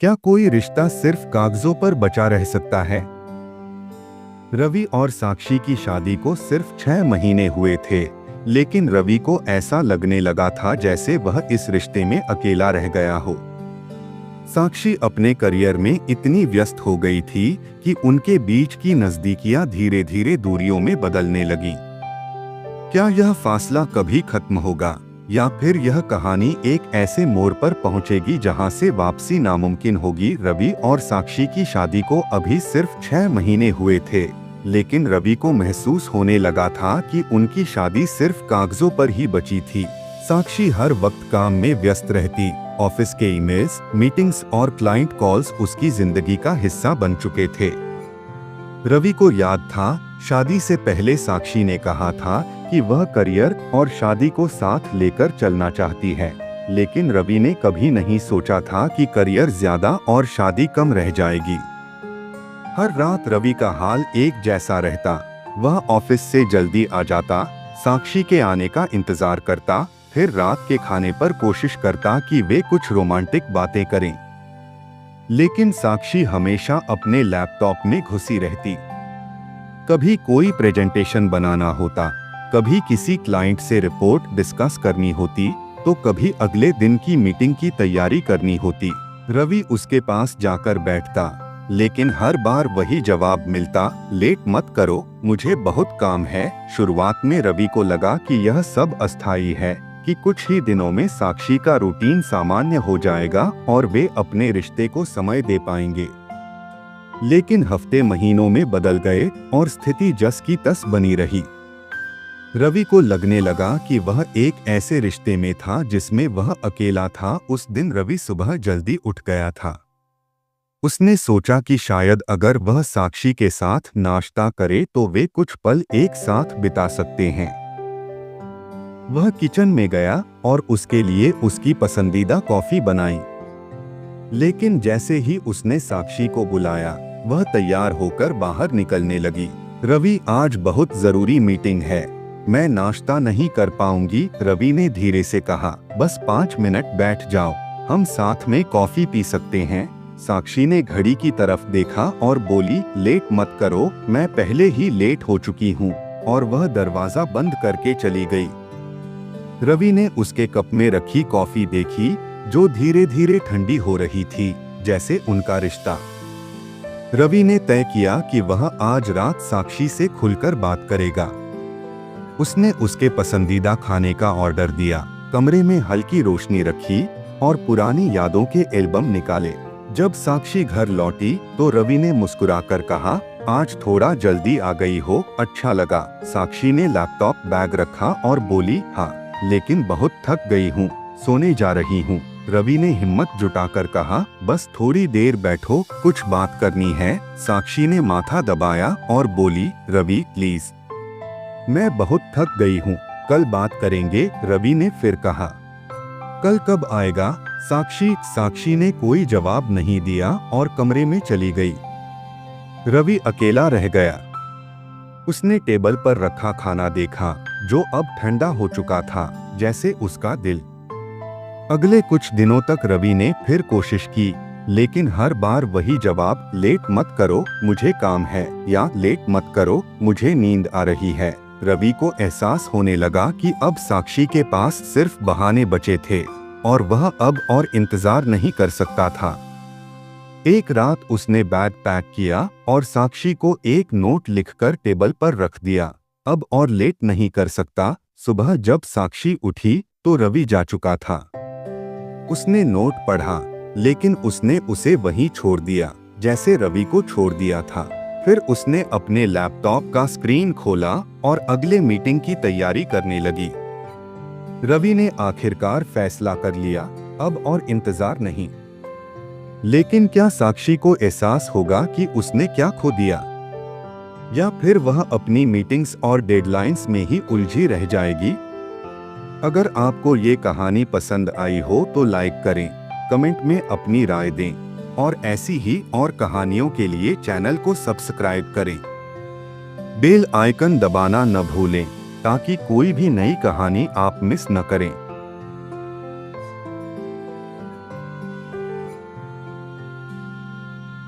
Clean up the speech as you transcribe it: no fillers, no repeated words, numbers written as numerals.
क्या कोई रिश्ता सिर्फ कागजों पर बचा रह सकता है? रवि और साक्षी की शादी को सिर्फ 6 महीने हुए थे, लेकिन रवि को ऐसा लगने लगा था जैसे वह इस रिश्ते में अकेला रह गया हो। साक्षी अपने करियर में इतनी व्यस्त हो गई थी कि उनके बीच की नजदीकियां धीरे धीरे दूरियों में बदलने लगीं। क्या यह फासला कभी खत्म होगा, या फिर यह कहानी एक ऐसे मोड़ पर पहुंचेगी जहां से वापसी नामुमकिन होगी? रवि और साक्षी की शादी को अभी सिर्फ 6 महीने हुए थे, लेकिन रवि को महसूस होने लगा था कि उनकी शादी सिर्फ कागजों पर ही बची थी। साक्षी हर वक्त काम में व्यस्त रहती। ऑफिस के ईमेल्स, मीटिंग्स और क्लाइंट कॉल्स उसकी जिंदगी का हिस्सा बन चुके थे। रवि को याद था, शादी से पहले साक्षी ने कहा था कि वह करियर और शादी को साथ लेकर चलना चाहती है, लेकिन रवि ने कभी नहीं सोचा था कि करियर ज्यादा और शादी कम रह जाएगी। हर रात रवि का हाल एक जैसा रहता। वह ऑफिस से जल्दी आ जाता, साक्षी के आने का इंतजार करता, फिर रात के खाने पर कोशिश करता कि वे कुछ रोमांटिक बातें करें। लेकिन साक्षी हमेशा अपने लैपटॉप में घुसी रहती। कभी कोई प्रेजेंटेशन बनाना होता, कभी किसी क्लाइंट से रिपोर्ट डिस्कस करनी होती, तो कभी अगले दिन की मीटिंग की तैयारी करनी होती। रवि उसके पास जाकर बैठता, लेकिन हर बार वही जवाब मिलता, लेट मत करो, मुझे बहुत काम है। शुरुआत में रवि को लगा कि यह सब अस्थायी है, कि कुछ ही दिनों में साक्षी का रूटीन सामान्य हो जाएगा और वे अपने रिश्ते को समय दे पाएंगे। लेकिन हफ्ते महीनों में बदल गए और स्थिति जस की तस बनी रही। रवि को लगने लगा कि वह एक ऐसे रिश्ते में था जिसमें वह अकेला था। उस दिन रवि सुबह जल्दी उठ गया था। उसने सोचा कि शायद अगर वह साक्षी के साथ नाश्ता करे तो वे कुछ पल एक साथ बिता सकते हैं। वह किचन में गया और उसके लिए उसकी पसंदीदा कॉफी बनाई। लेकिन जैसे ही उसने साक्षी को बुलाया, वह तैयार होकर बाहर निकलने लगी। रवि, आज बहुत जरूरी मीटिंग है, मैं नाश्ता नहीं कर पाऊंगी, रवि ने धीरे से कहा। बस 5 मिनट बैठ जाओ, हम साथ में कॉफी पी सकते हैं। साक्षी ने घड़ी की तरफ देखा और बोली, लेट मत करो, मैं पहले ही लेट हो चुकी हूँ, और वह दरवाजा बंद करके चली गई। रवि ने उसके कप में रखी कॉफी देखी, जो धीरे धीरे ठंडी हो रही थी, जैसे उनका रिश्ता। रवि ने तय किया कि वह आज रात साक्षी से खुलकर बात करेगा। उसने उसके पसंदीदा खाने का ऑर्डर दिया, कमरे में हल्की रोशनी रखी और पुरानी यादों के एल्बम निकाले। जब साक्षी घर लौटी तो रवि ने मुस्कुराकर कहा, आज थोड़ा जल्दी आ गई हो, अच्छा लगा। साक्षी ने लैपटॉप बैग रखा और बोली, हाँ, लेकिन बहुत थक गई हूँ, सोने जा रही हूँ। रवि ने हिम्मत जुटाकर कहा, बस थोड़ी देर बैठो, कुछ बात करनी है। साक्षी ने माथा दबाया और बोली, रवि प्लीज, मैं बहुत थक गई हूँ, कल बात करेंगे। रवि ने फिर कहा, कल कब आएगा? साक्षी ने कोई जवाब नहीं दिया और कमरे में चली गई। रवि अकेला रह गया। उसने टेबल पर रखा खाना देखा, जो अब ठंडा हो चुका था, जैसे उसका दिल। अगले कुछ दिनों तक रवि ने फिर कोशिश की, लेकिन हर बार वही जवाब, लेट मत करो, मुझे काम है, या लेट मत करो, मुझे नींद आ रही है। रवि को एहसास होने लगा कि अब साक्षी के पास सिर्फ बहाने बचे थे और वह अब और इंतजार नहीं कर सकता था। एक रात उसने बैग पैक किया और साक्षी को एक नोट लिखकर टेबल पर रख दिया, अब और लेट नहीं कर सकता। सुबह जब साक्षी उठी तो रवि जा चुका था। उसने नोट पढ़ा, लेकिन उसने उसे वहीं छोड़ दिया, जैसे रवि को छोड़ दिया था। फिर उसने अपने लैपटॉप का स्क्रीन खोला और अगले मीटिंग की तैयारी करने लगी। रवि ने आखिरकार फैसला कर लिया, अब और इंतजार नहीं। लेकिन क्या साक्षी को एहसास होगा कि उसने क्या खो दिया, या फिर वह अपनी मीटिंग्स और डेडलाइंस में ही उलझी रह जाएगी? अगर आपको ये कहानी पसंद आई हो तो लाइक करें, कमेंट में अपनी राय दें, और ऐसी ही और कहानियों के लिए चैनल को सब्सक्राइब करें। बेल आइकन दबाना न भूलें, ताकि कोई भी नई कहानी आप मिस न करें।